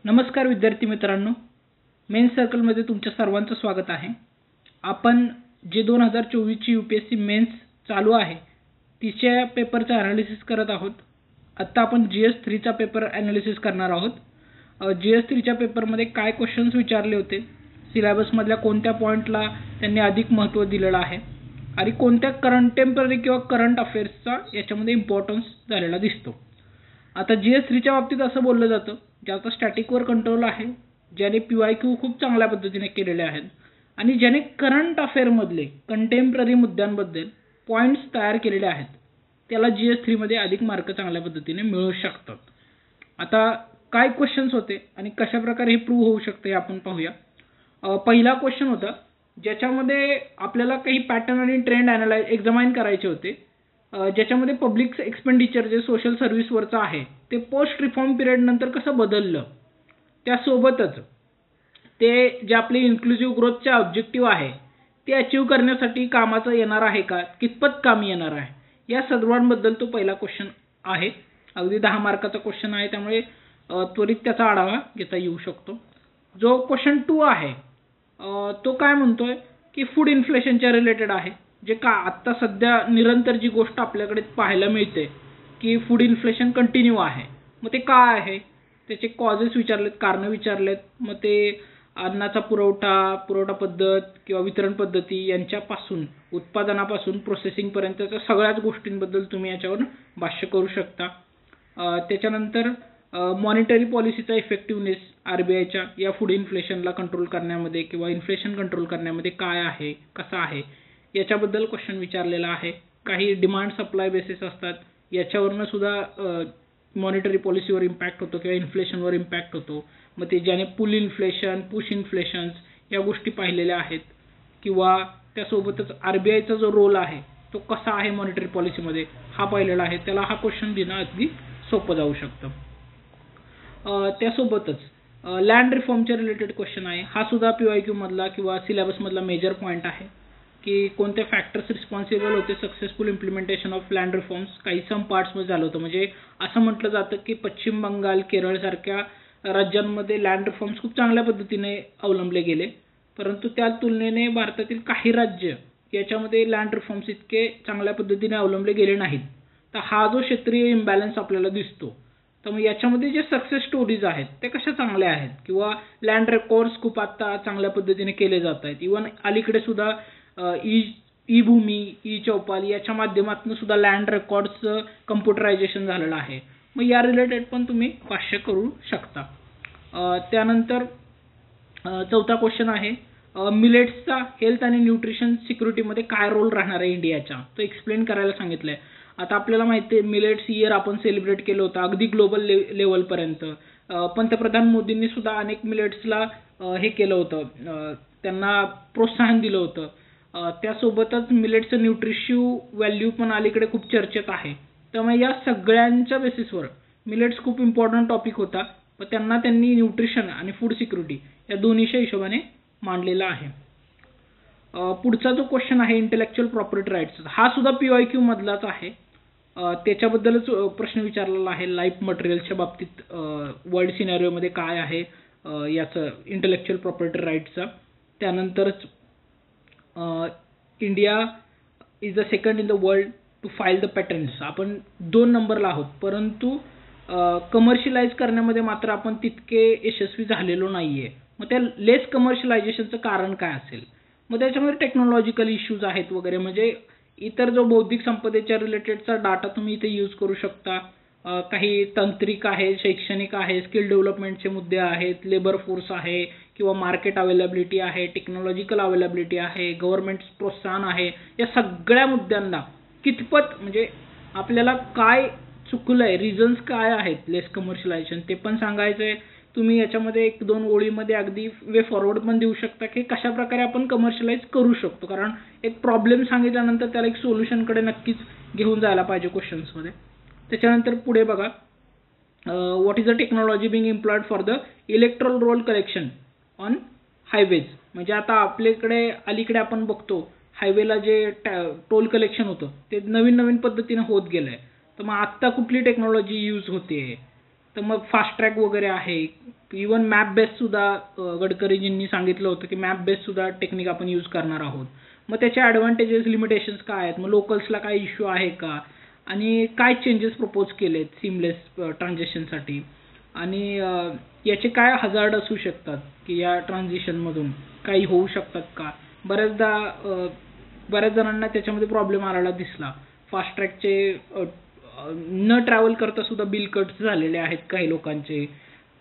नमस्कार विद्यार्थी मित्रांनो, मेन्स सर्कलमध्ये तुमच्या सर्वांचं स्वागत आहे। आपण जे 2024 ची यूपीएससी मेन्स चालू आहे तिच्या पेपरचा एनालिसिस करत आहोत। आता आपण GS3 चा पेपर एनालिसिस करणार आहोत। GS3 च्या पेपरमध्ये काय क्वेश्चन्स विचारले होते, सिलेबस मधल्या कोणत्या पॉइंटला त्यांनी अधिक महत्त्व दिलेलं आहे आणि कोणत्या कंटेम्पररी किंवा करंट अफेअर्सचा याच्यामध्ये इम्पॉर्टन्स झालेला दिसतो। आता GS3 च्या बाबतीत असं बोललं जातं ज्याचा स्टॅटिकवर कंट्रोल आहे, ज्याने PYQ खूप चांगल्या पद्धतीने केलेले आहेत आणि ज्याने करंट अफेअर मधले कंटेम्पररी मुद्द्यांबद्दल पॉइंट्स तयार केलेले आहेत, त्याला GS3 मध्ये अधिक मार्क चांगल्या पद्धतीने मिळू शकतात। आता काय क्वेश्चन्स होते आणि कशा प्रकारे हे प्रूव्ह होऊ शकते हे आपण पाहूया। पहिला क्वेश्चन होता ज्याच्यामध्ये आपल्याला काही पॅटर्न आणि ट्रेंड एक्झामाइन करायचे होते, ज्याच्यामध्ये पब्लिक एक्सपेंडिचर जे सोशल सर्व्हिसवरचं आहे ते पोस्ट रिफॉर्म पिरियड नंतर कसं बदललं, त्यासोबतच ते जे आपले इन्क्लुसिव्ह ग्रोथचे ऑब्जेक्टिव्ह आहे ते अचीव करण्यासाठी कामाचं येणार आहे का, कितपत कामी येणार आहे, या सर्वांबद्दल तो पहिला क्वेश्चन आहे। अगदी 10 मार्काचा क्वेश्चन आहे, त्यामुळे त्वरित त्याचा आढावा घेता येऊ शकतो। जो क्वेश्चन 2 आहे तो काय म्हणतोय की फूड इन्फ्लेशनच्या रिलेटेड आहे, जे का आता सध्या निरंतर जी गोष्ट आपल्याकडे पाहायला मिळते की फूड इन्फ्लेशन कंटिन्यू आहे। मग ते काय आहे, त्याचे कॉजेस विचारलेत, कारणं विचारलेत, मग ते अन्नाचा पुरवठा पद्धत किंवा वितरण पद्धती यांच्यापासून उत्पादनापासून प्रोसेसिंग पर्यंतच्या सगळ्याच गोष्टींबद्दल तुम्ही याच्यावर भाष्य करू शकता। त्याच्यानंतर मॉनिटरी पॉलिसीचा इफेक्टिव्हनेस RBIच्या या फूड इन्फ्लेशनला कंट्रोल करण्यामध्ये किंवा इन्फ्लेशन कंट्रोल करण्यामध्ये काय आहे, कसा आहे, याच्याबद्दल क्वेश्चन विचारलेला आहे। काही डिमांड सप्लाय बेसिस असतात, याच्यावरनं सुद्धा मॉनिटरी पॉलिसीवर इम्पॅक्ट होतो किंवा इन्फ्लेशनवर इम्पॅक्ट होतो। मग ते ज्याने पुल इन्फ्लेशन, पुश इन्फ्लेशन्स या गोष्टी पाहिलेल्या आहेत, किंवा त्यासोबतच RBIचा जो रोल आहे तो कसा आहे मॉनिटरी पॉलिसीमध्ये हा पाहिलेला आहे, त्याला हा क्वेश्चन देणं अगदी सोपं जाऊ शकतं। त्यासोबतच लँड रिफॉर्मच्या रिलेटेड क्वेश्चन आहे, हा सुद्धा PYQ मधला किंवा सिलेबस मधला मेजर पॉइंट आहे की कोणते फॅक्टर्स रिस्पॉन्सिबल होते successful implementation of land reforms. काही सम पार्ट्समध्ये झालं होतं, म्हणजे असं म्हटलं जातं की पश्चिम बंगाल, केरळ सारख्या राज्यांमध्ये लँड रिफॉर्म्स खूप चांगल्या पद्धतीने अवलंबले गेले, परंतु त्या तुलनेने भारतातील काही राज्य याच्यामध्ये लँड रिफॉर्म्स इतके चांगल्या पद्धतीने अवलंबले गेले नाहीत। तर हा जो क्षेत्रीय इम्बॅलन्स आपल्याला दिसतो, तर मग याच्यामध्ये जे सक्सेस स्टोरीज आहेत ते कशा चांगल्या आहेत, किंवा लँड रेकॉर्ड्स खूप आता चांगल्या पद्धतीने केले जात आहेत। इव्हन अलीकडे सुद्धा ई भूमी, ई चौपाल याच्या माध्यमातून सुद्धा लँड रेकॉर्ड्सचं कम्प्युटरायझेशन झालेलं आहे। मग या रिलेटेड पण तुम्ही भाष्य करू शकता। त्यानंतर चौथा क्वेश्चन आहे मिलेट्सचा हेल्थ आणि न्यूट्रिशन सिक्युरिटीमध्ये काय रोल राहणार आहे इंडियाचा, तो एक्सप्लेन करायला सांगितलंय। आता आपल्याला माहिती आहे मिलेट्स इयर आपण सेलिब्रेट केलं होतं अगदी ग्लोबल लेवलपर्यंत। पंतप्रधान मोदींनी सुद्धा अनेक मिलेट्सला हे केलं होतं, त्यांना प्रोत्साहन दिलं होतं। त्यासोबतच मिलेट्सचं न्यूट्रिशिव्ह व्हॅल्यू पण अलीकडे खूप चर्चेत आहे। त्यामुळे या सगळ्यांच्या बेसिसवर मिलेट्स खूप इम्पॉर्टंट टॉपिक होता, पण त्यांनी न्यूट्रिशन आणि फूड सिक्युरिटी या दोन्हीच्या हिशोबाने मांडलेला आहे। पुढचा जो क्वेश्चन आहे इंटेलेक्चुअल प्रॉपर्टी राईट्स, हा सुद्धा PYQ मधलाच आहे। त्याच्याबद्दलच प्रश्न विचारलेला आहे, लाईफ मटेरियलच्या बाबतीत वर्ल्ड सिनेरिओमध्ये काय आहे याचं इंटेलेक्चुअल प्रॉपर्टी राईट्सचा। त्यानंतरच India is the second in the world to file the patents, आपण 2 नंबरला आहोत, परंतु कमर्शियलाइज करण्यामध्ये मात्र आपण तितके यशस्वी झालेलो नाहीये। मग त्या लेस कमर्शियलायझेशनचं कारण काय असेल, मग त्याच्यामध्ये टेक्नॉलॉजिकल इश्यूज आहेत वगैरे, म्हणजे इतर जो बौद्धिक संपदेच्या रिलेटेडचा डाटा तुम्ही इथे यूज करू शकता। काही तांत्रिक आहे, शैक्षणिक आहे, स्किल डेव्हलपमेंटचे मुद्दे आहेत, लेबर फोर्स आहे किंवा मार्केट अवेलेबिलिटी आहे, टेक्नॉलॉजिकल अवेलेबिलिटी आहे, गव्हर्नमेंट प्रोत्साहन आहे, या सगळ्या मुद्द्यांना कितपत म्हणजे आपल्याला काय चुकलंय, रिझन्स काय आहेत लेस कमर्शियलायझेशन ते पण सांगायचंय। तुम्ही याच्यामध्ये 1-2 ओळीमध्ये अगदी वे फॉरवर्ड पण देऊ शकता की कशा प्रकारे आपण कमर्शियलाइज करू शकतो, कारण एक प्रॉब्लेम सांगितल्यानंतर त्याला एक सोल्युशनकडे नक्कीच घेऊन जायला पाहिजे क्वेश्चन्समध्ये। त्याच्यानंतर पुढे बघा, what is the technology being employed for the electoral roll collection on highways, म्हणजे आता आपल्याकडे अलीकडे आपण बघतो हायवेला जे टोल कलेक्शन होतं ते नवीन पद्धतीने होत गेलंय, तर मग आत्ता कुठली टेक्नॉलॉजी यूज होते, तर मग फास्ट ट्रॅक वगैरे आहे. इवन मॅप बेस सुद्धा गडकरीजींनी सांगितलं होतं की मॅप बेस सुद्धा टेक्निक आपण यूज करणार आहोत. मग त्याचे ॲडव्हान्टेजेस लिमिटेशन्स काय आहेत, मग लोकल्सला काय इश्यू आहे का, आणि काय चेंजेस प्रपोज केलेत सीमलेस ट्रान्झॅक्शनसाठी, आणि याचे काय हजार्ड असू शकतात की या ट्रान्झिशनमधून काही होऊ शकतात का. बऱ्याच जणांना त्याच्यामध्ये प्रॉब्लेम आलेला दिसला. फास्ट ट्रॅकचे न ट्रॅव्हल करता सुद्धा बिल कट्स झालेले आहेत काही लोकांचे.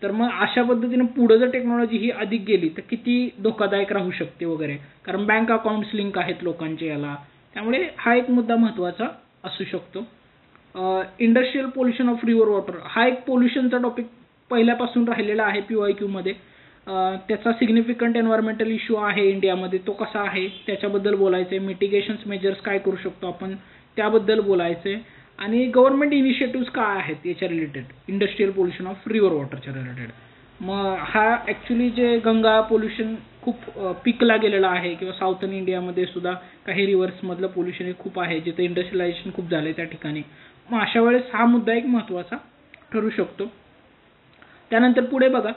तर मग अशा पद्धतीने पुढे जर टेक्नॉलॉजी ही अधिक गेली तर किती धोकादायक राहू शकते वगैरे, कारण बँक अकाउंट्स लिंक आहेत लोकांचे याला. त्यामुळे हा एक मुद्दा महत्त्वाचा असू शकतो. Industrial pollution of river water हा एक पोल्युशनचा टॉपिक पहिल्यापासून राहिलेला आहे PYQ मध्ये. त्याचा सिग्निफिकंट एन्व्हायरमेंटल इश्यू आहे इंडियामध्ये, तो कसा आहे त्याच्याबद्दल बोलायचं आहे. मिटिगेशन्स मेजर्स काय करू शकतो आपण त्याबद्दल बोलायचं आहे. आणि गव्हर्नमेंट इनिशिएटिव्स काय आहेत याच्या रिलेटेड, इंडस्ट्रियल पोल्युशन ऑफ रिव्हर वॉटरच्या रिलेटेड. मग हा ॲक्च्युली जे गंगा पोल्युशन खूप पीकला गेलेला आहे, किंवा साऊथर्न इंडियामध्ये सुद्धा काही रिव्हर्समधलं पोल्युशन हे खूप आहे जिथे इंडस्ट्रियलायझेशन खूप झालं आहे त्या ठिकाणी. मग अशा वेळेस हा मुद्दा एक महत्त्वाचा ठरू शकतो. त्यानंतर पुढे बघा,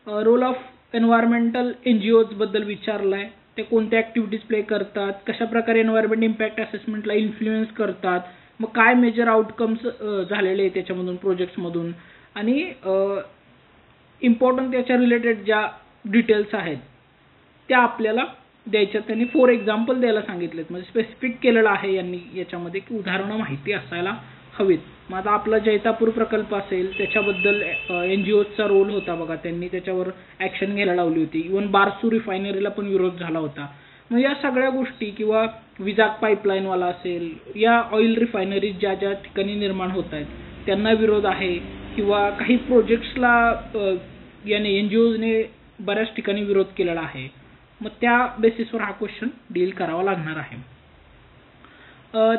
रोल ऑफ एन्व्हायरमेंटल NGOज बद्दल विचारलं आहे. ते कोणत्या ॲक्टिव्हिटीज प्ले करतात, कशा प्रकारे एन्व्हायरमेंट इम्पॅक्ट असेसमेंटला इन्फ्लुएन्स करतात, मग काय मेजर आउटकम्स झालेले त्याच्यामधून प्रोजेक्ट्समधून, आणि इम्पॉर्टंट त्याच्या रिलेटेड ज्या डिटेल्स आहेत त्या आपल्याला द्यायच्या. त्यांनी 4 एक्झाम्पल द्यायला सांगितलेत, म्हणजे स्पेसिफिक केलेलं आहे यांनी याच्यामध्ये की उदाहरणं माहिती असायला हवीत. मग आता आपला जैतापूर प्रकल्प असेल त्याच्याबद्दल NGOजचा रोल होता बघा, त्यांनी त्याच्यावर ॲक्शन घ्यायला लावली होती. इवन बारसू रिफायनरीला पण विरोध झाला होता. मग या सगळ्या गोष्टी, किंवा विजाग पाईपलाईनवाला असेल, या ऑइल रिफायनरीज ज्या ज्या ठिकाणी निर्माण होत आहेत त्यांना विरोध आहे, किंवा काही प्रोजेक्ट्सला याने NGOजने बऱ्याच ठिकाणी विरोध केलेला आहे. मग त्या बेसिसवर हा क्वेश्चन डील करावा लागणार आहे.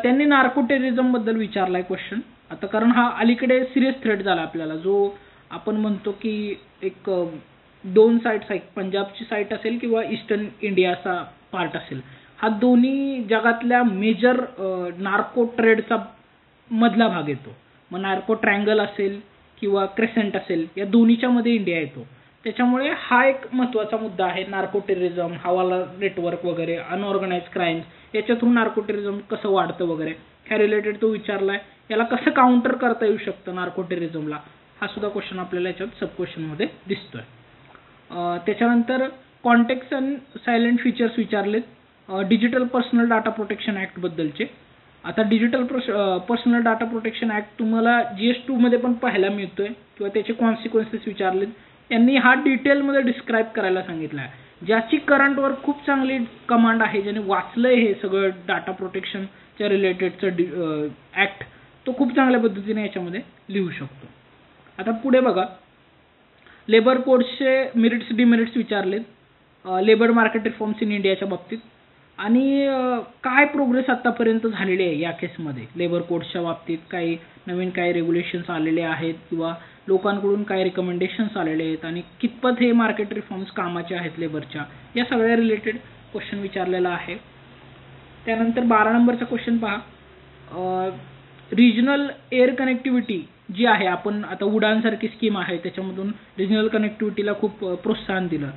त्यांनी नार्को टेररिझमबद्दल विचारला आहे क्वेश्चन. आता कारण हा अलीकडे सिरियस थ्रेट झाला आपल्याला, जो आपण म्हणतो की एक 2 साईट्स आहेत, पंजाबची साईट असेल किंवा ईस्टर्न इंडियाचा पार्ट असेल, हा दोन्ही जगातल्या मेजर नार्को ट्रेडचा मधला भाग येतो. मग नार्को ट्रँगल असेल किंवा क्रेसेंट असेल, या दोन्हीच्या मध्ये इंडिया येतो. त्याच्यामुळे हा एक महत्त्वाचा मुद्दा आहे. नार्को टेररिझम, हवाला नेटवर्क वगैरे, अनऑर्गनाइज क्राईम्स, याच्या थ्रू नार्को टेररिझम कसं वाढतं वगैरे ह्या रिलेटेड तो विचारलाय. याला कसं काउंटर करता येऊ शकतं नार्को टेररिझमला, हा सुद्धा क्वेश्चन आपल्याला याच्यात सब क्वेश्चनमध्ये दिसतोय. त्याच्यानंतर कॉन्टेक्स्ट अँड सायलेंट फीचर्स विचारलेत digital personal data protection act बद्दलचे. आता digital personal data protection act तुम्हाला GS2 मध्ये पण पाहायला मिळतोय, किंवा त्याचे कॉन्सिक्वेन्सेस विचारलेत. यांनी हा डिटेलमध्ये डिस्क्राईब करायला सांगितलं आहे. ज्याची करंटवर खूप चांगली कमांड आहे, ज्याने वाचलंय हे सगळं डाटा प्रोटेक्शनच्या रिलेटेडचं ॲक्ट, तो खूप चांगल्या पद्धतीने याच्यामध्ये लिहू शकतो. आता पुढे बघा, लेबर कोड्सचे मेरिट्स डिमेरिट्स विचारलेत, लेबर मार्केट रिफॉर्म्स इन इंडियाच्या बाबतीत, आणि काय प्रोग्रेस आतापर्यंत झालेली आहे या केसमध्ये लेबर कोड्सच्या बाबतीत. काही नवीन काही रेग्युलेशन्स आलेले आहेत, किंवा लोकांकडून काय रिकमेंडेशन्स आलेले आहेत, आणि कितपत हे मार्केट रिफॉर्म्स कामाचे आहेत लेबरच्या, या सगळ्या रिलेटेड क्वेश्चन विचारलेला आहे. त्यानंतर 12 नंबरचा क्वेश्चन पहा, रिजनल एअर कनेक्टिव्हिटी जी आहे, आपण आता उडानसारखी स्कीम आहे त्याच्यामधून रिजनल कनेक्टिव्हिटीला खूप प्रोत्साहन दिलं.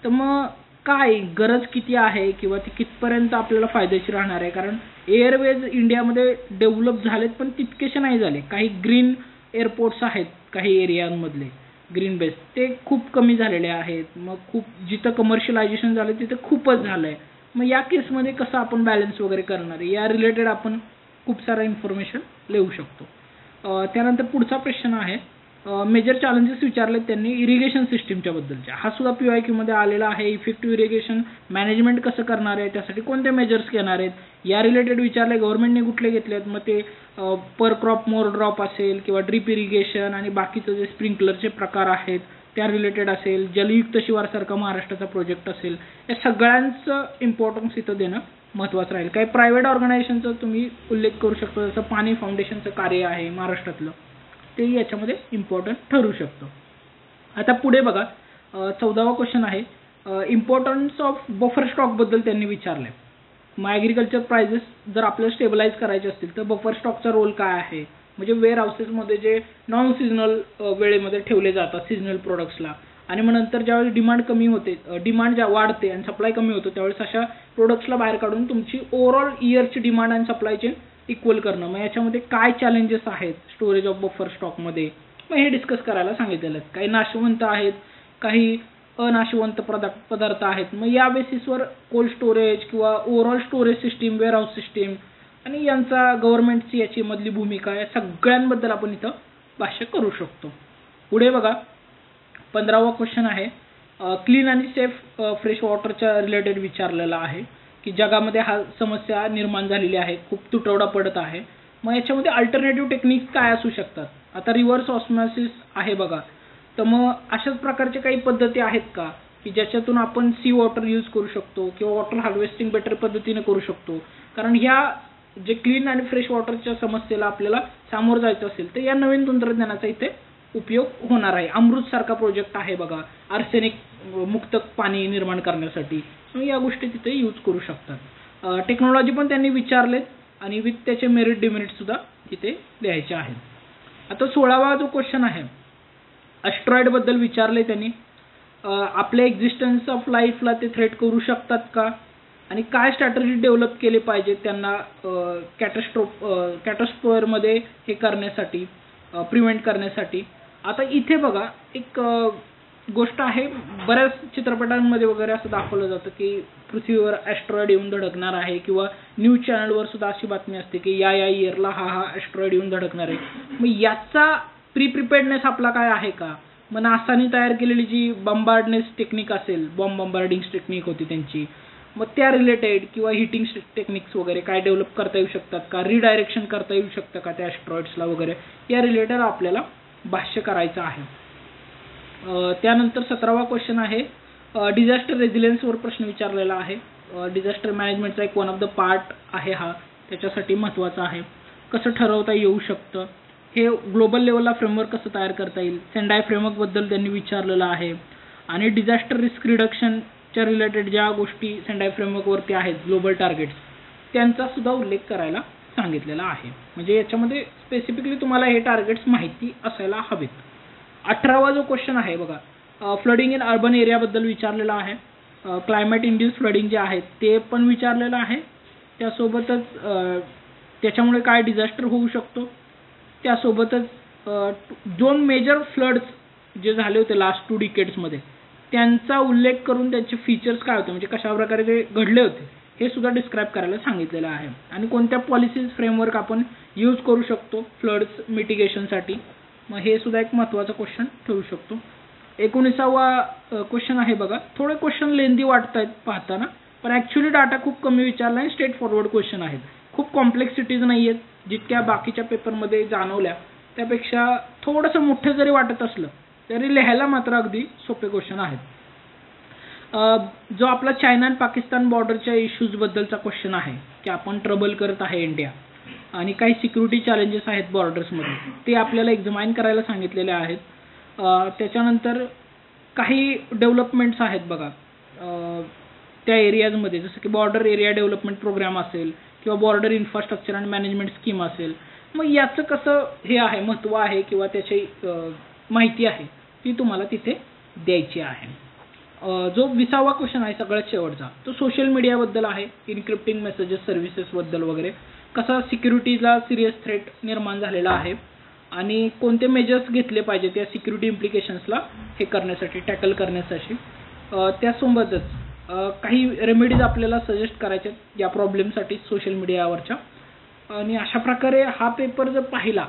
तर मग काय गरज किती आहे, किंवा ती कितपर्यंत आपल्याला फायदेशीर राहणार आहे. कारण एअरवेज इंडियामध्ये डेव्हलप झालेत पण तितकेसे नाही झाले. काही ग्रीन एअरपोर्ट्स आहेत काही एरियांमधले ग्रीन बेस, ते खूप कमी झालेले आहेत. मग खूप जिथं कमर्शियलायझेशन झालं तिथं खूपच झालं आहे. मग या केसमध्ये कसं आपण बॅलन्स वगैरे करणार आहे, या रिलेटेड आपण खूप सारा इन्फॉर्मेशन लिहू शकतो. त्यानंतर पुढचा प्रश्न आहे, मेजर चॅलेंजेस विचारलेत त्यांनी इरिगेशन सिस्टीमच्या बद्दलच्या. हा सुद्धा PYQ मध्ये आलेला आहे. इफेक्टिव्ह इरिगेशन मॅनेजमेंट कसं करणार आहे, त्यासाठी कोणते मेजर्स घेणार आहेत, या रिलेटेड विचारले. गव्हर्नमेंटने कुठले घेतलेत, मग ते पर क्रॉप मोर ड्रॉप असेल, किंवा ड्रीप इरिगेशन, आणि बाकीचं जे स्प्रिंकलरचे प्रकार आहेत त्या रिलेटेड असेल, जलयुक्त शिवारसारखा महाराष्ट्राचा प्रोजेक्ट असेल, या सगळ्यांचं इम्पॉर्टन्स इथं देणं महत्त्वाचं राहील. काही प्रायव्हेट ऑर्गनायझेशनचा तुम्ही उल्लेख करू शकता, जसं पाणी फाउंडेशनचं कार्य आहे महाराष्ट्रातलं, ते याच्यामध्ये इम्पॉर्टंट ठरू शकतो. आता पुढे बघा, 14वा क्वेश्चन आहे, इम्पॉर्टन्स ऑफ बफर स्टॉकबद्दल त्यांनी विचारलं. मग ॲग्रिकल्चर प्राइजेस जर आपल्याला स्टेबलाइज करायचे असतील तर बफर स्टॉकचा रोल काय आहे, म्हणजे वेअर हाऊसेसमध्ये जे नॉन सिजनल वेळेमध्ये ठेवले जातात सिजनल प्रोडक्ट्सला, आणि मग नंतर ज्यावेळेस डिमांड कमी होते, डिमांड वाढते आणि सप्लाय कमी होतो, त्यावेळेस अशा प्रोडक्ट्सला बाहेर काढून तुमची ओव्हरऑल इयरची डिमांड आणि सप्लाय चेन इक्वल करणं. मग याच्यामध्ये काय चॅलेंजेस आहेत स्टोरेज ऑफ बफर स्टॉकमध्ये, मग हे डिस्कस करायला सांगितलेलं आहे. काही नाशवंत आहेत, काही अनाशवंत पदार्थ आहेत. मग या बेसिसवर कोल्ड स्टोरेज किंवा overall storage system, warehouse system आणि यांचा गव्हर्नमेंटची याची मधली भूमिका, या सगळ्यांबद्दल आपण इथं भाष्य करू शकतो. पुढे बघा 15वा क्वेश्चन आहे, क्लीन आणि सेफ फ्रेश वॉटरच्या रिलेटेड विचारलेला आहे की जगामध्ये हा समस्या निर्माण झालेली आहे, खूप तुटवडा पडत आहे. मग याच्यामध्ये अल्टरनेटिव्ह टेक्निक्स काय असू शकतात. आता रिव्हर्स ऑस्मॉसिस आहे बघा, तर मग अशाच प्रकारचे काही पद्धती आहेत का की ज्याच्यातून आपण सी वॉटर यूज करू शकतो किंवा वॉटर हार्वेस्टिंग बेटर पद्धतीने करू शकतो. कारण ह्या जे क्लीन आणि फ्रेश वॉटरच्या समस्येला आपल्याला सामोरं जायचं असेल तर या नवीन तंत्रज्ञानाचा इथे उपयोग होणार आहे. अमृत सारखा प्रोजेक्ट आहे बघा, आर्सेनिक मुक्त पाणी निर्माण करण्यासाठी. या गोष्टी तिथे यूज करू शकतात. टेक्नॉलॉजी पण त्यांनी विचारलेत आणि विथ त्याचे मेरिट डिमेरिट सुद्धा तिथे द्यायचे आहेत. आता 16वा जो क्वेश्चन आहे, ॲस्ट्रॉइड बद्दल विचारले त्यांनी. आपल्या एक्झिस्टन्स ऑफ लाईफला ते थ्रेट करू शकतात का, आणि काय स्ट्रॅटेजी डेव्हलप केले पाहिजे त्यांना कॅटॅस्ट्रॉफमध्ये हे करण्यासाठी, प्रिव्हेंट करण्यासाठी. आता इथे बघा एक गोष्ट आहे, बऱ्याच चित्रपटांमध्ये वगैरे असं दाखवलं जातं की पृथ्वीवर ॲस्ट्रॉइड येऊन धडकणार आहे, किंवा न्यूज चॅनलवर सुद्धा अशी बातमी असते की या इयरला हा ॲस्ट्रॉइड येऊन धडकणार आहे. मग याचा प्रिपेअर्डनेस आपला काय आहे का. मग नासाने तयार केलेली जी बंबार्डनेस टेक्निक असेल, बॉम्ब बंबार्डिंग टेक्निक होती त्यांची, मग त्या रिलेटेड किंवा हिटिंग टेक्निक्स वगैरे काय डेव्हलप करता येऊ शकतात का, रिडायरेक्शन करता येऊ शकतं का त्या ॲस्ट्रॉइड्सला वगैरे, या रिलेटेड आपल्याला भाष्य करायचं आहे. त्यानंतर 17वा क्वेश्चन आहे, डिझास्टर रेझिलियन्सवर प्रश्न विचारलेला आहे. डिझास्टर मॅनेजमेंटचा एक वन ऑफ द पार्ट आहे हा, त्याच्यासाठी महत्त्वाचा आहे. कसं ठरवता येऊ शकतं, हे ग्लोबल लेवलला फ्रेमवर्क कसं तयार करता येईल, सेंडाय फ्रेमवर्कबद्दल त्यांनी विचारलेलं आहे. आणि डिझास्टर रिस्क रिडक्शनच्या रिलेटेड ज्या गोष्टी सेंडाय फ्रेमवर्कवरती आहेत, ग्लोबल टार्गेट्स, त्यांचा सुद्धा उल्लेख करायला सांगितलेला आहे. म्हणजे याच्यामध्ये स्पेसिफिकली तुम्हाला हे टार्गेट्स माहिती असायला हवेत. 18वा जो क्वेश्चन आहे बघा, फ्लडिंग इन अर्बन एरियाबद्दल विचारलेला आहे. क्लायमेट इंड्यूस फ्लडिंग जे आहे ते पण विचारलेलं आहे. त्यासोबतच त्याच्यामुळे काय डिझास्टर होऊ शकतो, त्यासोबतच 2 मेजर फ्लड्स जे झाले होते लास्ट 2 डिकेड्समध्ये त्यांचा उल्लेख करून त्यांचे फीचर्स काय होते, म्हणजे कशाप्रकारे ते घडले होते, हे सुद्धा डिस्क्राईब करायला सांगितलेलं आहे. आणि कोणत्या पॉलिसीज फ्रेमवर्क आपण यूज करू शकतो फ्लड्स मिटिगेशनसाठी, मग हे सुद्धा एक महत्त्वाचा क्वेश्चन ठरू शकतो. 19वा क्वेश्चन आहे बघा, थोडे क्वेश्चन लेंदी वाटत आहेत पाहताना, पण ॲक्च्युली डाटा खूप कमी विचारला आहे, स्ट्रेट फॉरवर्ड क्वेश्चन आहेत, खूप कॉम्प्लेक्सिटीज नाही आहेत. जितक्या बाकीच्या पेपरमध्ये जाणवल्या त्यापेक्षा थोडंसं मोठं जरी वाटत असलं तरी लिहायला मात्र अगदी सोपे क्वेश्चन आहेत. जो आपला चायना आणि पाकिस्तान बॉर्डरच्या इश्यूजबद्दलचा क्वेश्चन आहे की आपण ट्रबल करत आहे इंडिया, आणि काही सिक्युरिटी चॅलेंजेस आहेत बॉर्डर्समध्ये, ते आपल्याला एक्झामाइन करायला सांगितलेले आहेत. त्याच्यानंतर काही डेव्हलपमेंट्स आहेत बघा त्या एरियाजमध्ये, जसं की बॉर्डर एरिया डेव्हलपमेंट प्रोग्राम असेल किंवा border infrastructure and management scheme असेल. मग याचं कसं हे आहे, महत्त्व आहे किंवा त्याची माहिती आहे ती तुम्हाला तिथे द्यायची आहे. जो 20वा क्वेश्चन आहे सगळ्यात शेवटचा, तो सोशल मीडियाबद्दल आहे, इनक्रिप्टिंग मेसेजेस सर्व्हिसेसबद्दल वगैरे, कसा सिक्युरिटीला सिरियस थ्रेट निर्माण झालेला आहे आणि कोणते मेजर्स घेतले पाहिजेत या सिक्युरिटी इम्प्लिकेशन्सला हे करण्यासाठी, टॅकल करण्यासाठी. त्यासोबतच काही रेमेडीज आपल्याला सजेस्ट करायचे या प्रॉब्लेमसाठी सोशल मीडियावरच्या. आणि अशा प्रकारे हा पेपर जर पाहिला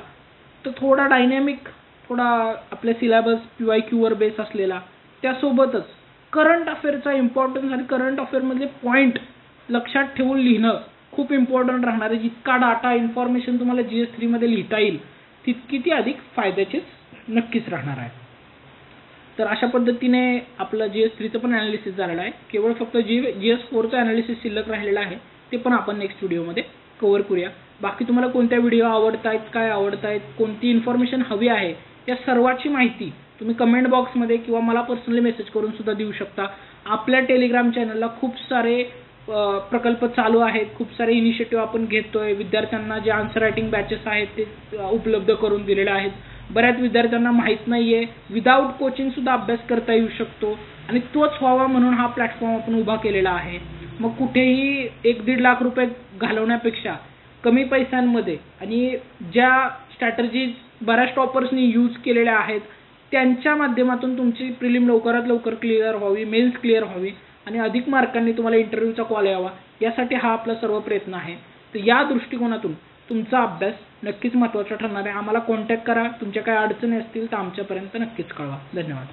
तर थोडा डायनॅमिक, थोडा आपल्या सिलेबस PYQवर बेस असलेला, त्यासोबतच करंट अफेअरचा इम्पॉर्टन्स आणि करंट अफेअरमधले पॉईंट लक्षात ठेवून लिहिणं खूप इम्पॉर्टंट राहणार आहे. जितका डाटा इन्फॉर्मेशन तुम्हाला GS3 मध्ये लिहिता येईल तितकी ती अधिक फायद्याचीच नक्कीच राहणार आहे. तर अशा पद्धतीने आपलं GS3चं पण ॲनालिसिस झालेलं आहे. केवळ फक्त GS4चं ॲनालिसिस शिल्लक राहिलेलं आहे, ते पण आपण नेक्स्ट व्हिडिओमध्ये कव्हर करूया. बाकी तुम्हाला कोणत्या व्हिडिओ आवडत आहेत, काय आवडत आहेत, कोणती इन्फॉर्मेशन हवी आहे, या सर्वाची माहिती तुम्ही कमेंट बॉक्समध्ये किंवा मला पर्सनली मेसेज करून सुद्धा देऊ शकता. आपल्या टेलिग्राम चॅनलला खूप सारे प्रकल्प चालू आहेत, खूप सारे इनिशिएटिव्ह आपण घेतोय. विद्यार्थ्यांना जे आन्सर रायटिंग बॅचेस आहेत ते उपलब्ध करून दिलेले आहेत. बऱ्याच विद्यार्थ्यांना माहीत नाहीये, विदाऊट कोचिंग सुद्धा अभ्यास करता येऊ शकतो आणि तोच व्हावा म्हणून हा प्लॅटफॉर्म आपण उभा केलेला आहे. मग कुठेही 1-1.5 लाख रुपये घालवण्यापेक्षा कमी पैशांमध्ये आणि ज्या स्ट्रॅटर्जीज बऱ्याच टॉपर्सनी यूज केलेल्या आहेत त्यांच्या माध्यमातून तुमची प्रिलिम लवकरात लवकर क्लिअर व्हावी, मेन्स क्लिअर व्हावी आणि अधिक मार्कांनी तुम्हाला इंटरव्ह्यूचा कॉल यावा, यासाठी हा आपला सर्व प्रयत्न आहे. तर या दृष्टिकोनातून तुमचा अभ्यास नक्कीच महत्त्वाचा ठरणार आहे. आम्हाला कॉन्टॅक्ट करा. तुमच्या काही अडचणी असतील तर आमच्यापर्यंत नक्कीच कळवा. धन्यवाद.